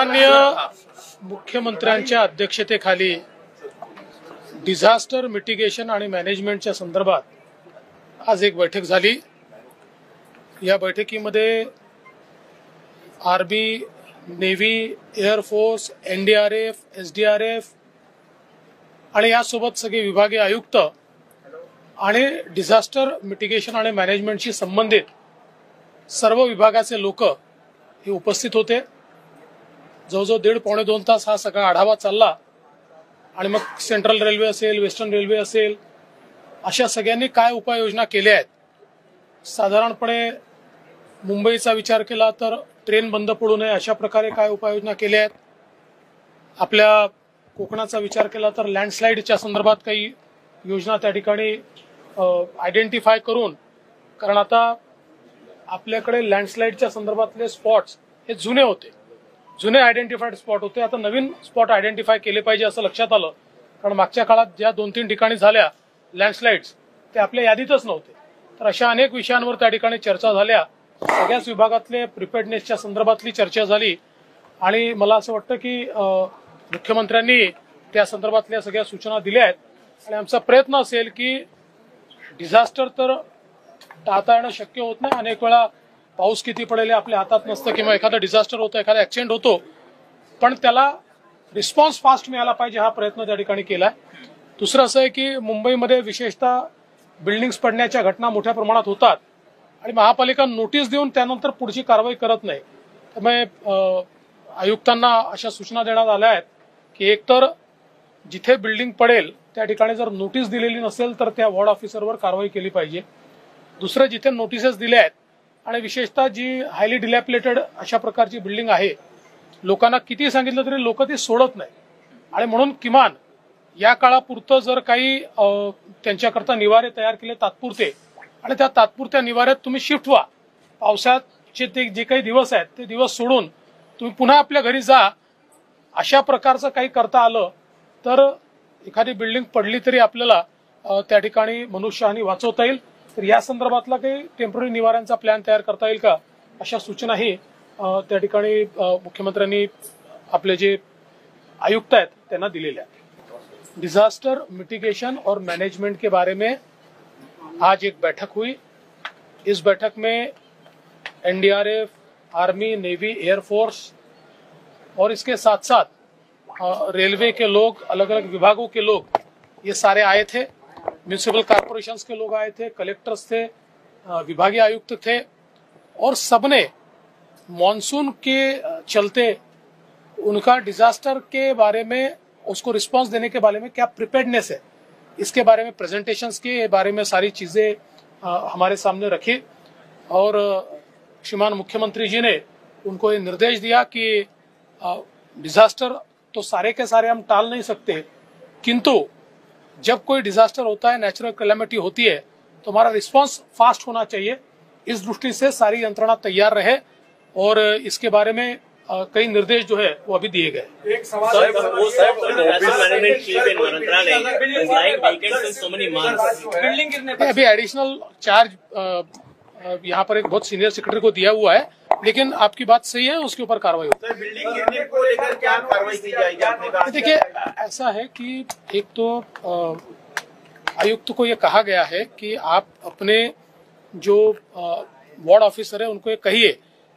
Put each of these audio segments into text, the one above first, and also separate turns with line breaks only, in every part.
सन्माननीय मुख्यमंत्र्यांच्या अध्यक्षतेखाली डिझास्टर मिटिगेशन आणि मॅनेजमेंटच्या संदर्भात आज एक बैठक झाली। या बैठकीमध्ये army, navy, air force, NDRF, SDRF आणि यासोबत सगळे विभागीय आयुक्त आणि डिझास्टर मिटिगेशन आणि मॅनेजमेंटशी संबंधित सर्व विभागाचे लोक हे उपस्थित होते। जवळजवळ 1.5-2 तास हा सगळा आढावा चालला आणि मग सेंट्रल रेल्वे असेल, वेस्टर्न रेल्वे असेल, अशा सगळ्यांनी काय उपाययोजना केल्या आहेत। साधारणपणे मुंबईचा विचार केला तर ट्रेन बंद पडू नये अशा प्रकारे काय उपाययोजना केल्या आहेत। आपल्या कोकणाचा विचार केला तर लँडस्लाइडच्या संदर्भात काही योजना त्या ठिकाणी आयडेंटिफाय करून, कारण आता आपल्याकडे लँडस्लाइडच्या संदर्भातले स्पॉट्स हे जुने होते, जुने आयडेंटिफाईड स्पॉट होते। आता नवीन स्पॉट आयडेंटिफाय केले पाहिजे असं लक्षात आलं, कारण मागच्या काळात ज्या 2-3 ठिकाणी झाल्या लँडस्लाइड्स ते आपल्या यादीतच नव्हते। तर अशा अनेक विषयांवर त्या ठिकाणी चर्चा झाल्या, सगळ्याच विभागातले प्रिपेअर्डनेसच्या संदर्भातली चर्चा झाली आणि मला असं वाटतं की मुख्यमंत्र्यांनी त्या संदर्भातल्या सगळ्या सूचना दिल्या आहेत आणि आमचा प्रयत्न असेल की डिझास्टर तर टाळता येणं शक्य होत नाही। अनेक वेळा पाऊस किती पडेल हे आपल्या हातात नसतं किंवा एखादा डिझास्टर होतं, एखादा ऍक्सिडेंट होतो, पण त्याला रिस्पॉन्स फास्ट मिळाला पाहिजे हा प्रयत्न त्या ठिकाणी केलाय। दुसरं असं आहे की मुंबईमध्ये विशेषतः बिल्डिंग्स पडण्याच्या घटना मोठ्या प्रमाणात होतात आणि महापालिका नोटीस देऊन त्यानंतर पुढची कारवाई करत नाही। त्यामुळे आयुक्तांना अशा सूचना देण्यात आल्या आहेत की एकतर जिथे बिल्डिंग पडेल त्या ठिकाणी जर नोटीस दिलेली नसेल तर त्या वॉर्ड ऑफिसरवर कारवाई केली पाहिजे। दुसरं, जिथे नोटिसेस दिल्या आहेत आणि विशेषतः जी हायली डिलॅपिलेटेड अशा प्रकारची बिल्डिंग आहे, लोकांना किती सांगितलं तरी लोक ती सोडत नाही आणि म्हणून किमान या काळापुरतं जर काही त्यांच्याकरता निवारे तयार केले तात्पुरते आणि त्या तात्पुरत्या निवाऱ्यात तुम्ही शिफ्ट व्हा। पावसाचे ते जे काही दिवस आहेत ते दिवस सोडून तुम्ही पुन्हा आपल्या घरी जा। अशा प्रकारचं काही करता आलं तर एखादी बिल्डिंग पडली तरी आपल्याला त्या ठिकाणी मनुष्यहानी वाचवता येईल। तर या संदर्भातला काही टेम्पररी निवाऱ्यांचा प्लॅन तयार करता येईल का, अशा सूचनाही त्या ठिकाणी मुख्यमंत्र्यांनी आपले जे आयुक्त आहेत त्यांना दिलेल्या आहेत। डिजास्टर मिटिगेशन और मैनेजमेंट के बारे में आज एक बैठक हुई। इस बैठक में एनडीआरएफ, आर्मी, नेवी, एयरफोर्स और इसके साथ साथ रेलवे के लोग, अलग अलग विभागों के लोग ये सारे आए थे। म्यूनिसिपल कॉर्पोरेशंस के लोग आए थे, कलेक्टर्स थे, विभागीय आयुक्त थे और सबने मॉनसून के चलते उनका डिजास्टर के बारे में, उसको रिस्पांस देने के बारे में क्या प्रिपेयर्डनेस है, इसके बारे में प्रेजेंटेशंस के बारे में सारी चीजें हमारे सामने रखी और श्रीमान मुख्यमंत्री जी ने उनको ये निर्देश दिया कि डिजास्टर तो सारे के सारे हम टाल नहीं सकते, किंतु जब कोई डिजास्टर होता है, नेचुरल कैलेमिटी होती है, तो हमारा रिस्पांस फास्ट होना चाहिए। इस दृष्टि से सारी यंत्रणा तैयार रहे और इसके बारे में कई निर्देश जो है वो अभी दिए गए।
एक सवाल
अभी एडिशनल चार्ज यहाँ पर एक बहुत सीनियर सेक्रेटरी को दिया हुआ है, लेकिन आपकी बात सही है, उसके ऊपर कार्रवाई होती है।
बिल्डिंग गिरने को लेकर क्या कार्रवाई की जाएगी?
देखिए, ऐसा है कि एक तो आयुक्त को ये कहा गया है कि आप अपने जो वार्ड ऑफिसर है उनको ये कहिए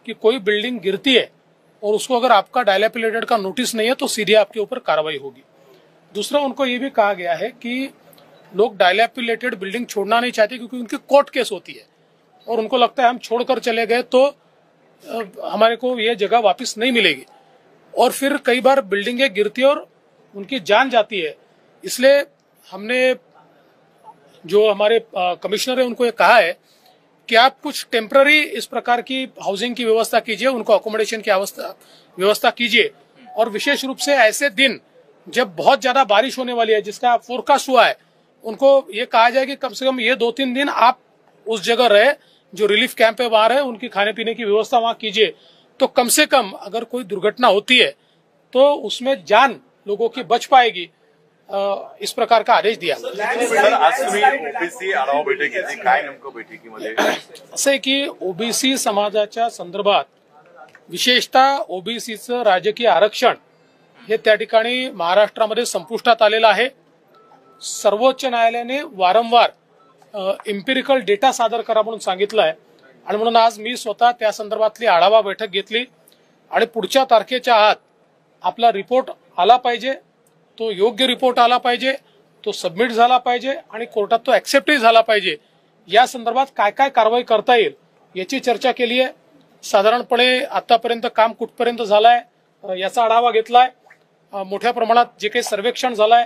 कि कोई बिल्डिंग गिरती है और उसको अगर आपका डायलैपिलेटेड का नोटिस नहीं है तो सीधे आपके ऊपर कार्रवाई होगी। दूसरा, उनको ये भी कहा गया है कि लोग डायलैपिलेटेड बिल्डिंग छोड़ना नहीं चाहते क्योंकि उनकी कोर्ट केस होती है और उनको लगता है हम छोड़कर चले गए तो हमारे को ये जगह वापस नहीं मिलेगी और फिर कई बार बिल्डिंगें गिरती है और उनकी जान जाती है। इसलिए हमने जो हमारे कमिश्नर है उनको ये कहा है कि आप कुछ टेम्पररी इस प्रकार की हाउसिंग की व्यवस्था कीजिए, उनको अकोमोडेशन की व्यवस्था कीजिए और विशेष रूप से ऐसे दिन जब बहुत ज्यादा बारिश होने वाली है जिसका फोरकास्ट हुआ है, उनको ये कहा जाए कि कम से कम ये 2-3 दिन आप उस जगह रहे, जो रिलीफ कैंप है वहां रहे, उनकी खाने पीने की व्यवस्था वहां कीजिए, तो कम से कम अगर कोई दुर्घटना होती है तो उसमें जान लोगों की बच पाएगी। इस प्रकार का आदेश दिया।
सर, आज तुम्ही ओबीसी आढावा बैठक घेतली, काय नेमकं बैठकीमध्ये?
असं आहे की ओबीसी समाजाच्या संदर्भात विशेषतः ओबीसीचं राजकीय आरक्षण हे त्या ठिकाणी महाराष्ट्रामध्ये संपुष्टात आलेलं आहे. सर्वोच्च न्यायालयाने वारंवार एम्पिरिकल डेटा सादर करा म्हणून सांगितलं आहे आणि म्हणून आज मी स्वतः त्या संदर्भातली आढावा बैठक घेतली आणि पुढच्या तारखेच्या आत आपला रिपोर्ट आला पाहिजे, तो योग्य रिपोर्ट आला पाहिजे, तो सबमिट झाला पाहिजे आणि कोर्टात तो ऍक्सेप्टही झाला पाहिजे. या संदर्भात काय काय कारवाई करता येईल याची चर्चा केली आहे. साधारणपणे आतापर्यंत काम कुठपर्यंत झालंय याचा आढावा घेतलाय. मोठ्या प्रमाणात जे काही सर्वेक्षण झालंय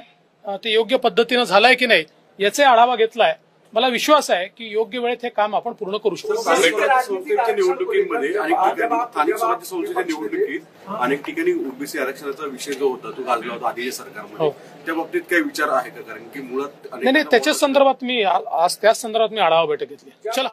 ते योग्य पद्धतीनं झालंय की नाही याचे आढावा घेतलाय. मला विश्वास आहे की योग्य वेळेत हे काम आपण पूर्ण करू शकतो.
संस्थेच्या निवडणुकीमध्ये अनेक ठिकाणी स्थानिक स्वराज्य संस्थेच्या निवडणुकीत अनेक ठिकाणी ओबीसी आरक्षणाचा विषय जो होता तो गाजला होता आधीच्या सरकारमध्ये. त्या बाबतीत काही विचार आहे का? कारण की मुळात
नाही, त्याच्याच संदर्भात मी आज त्याच संदर्भात मी आढावा बैठक घेतली. चला.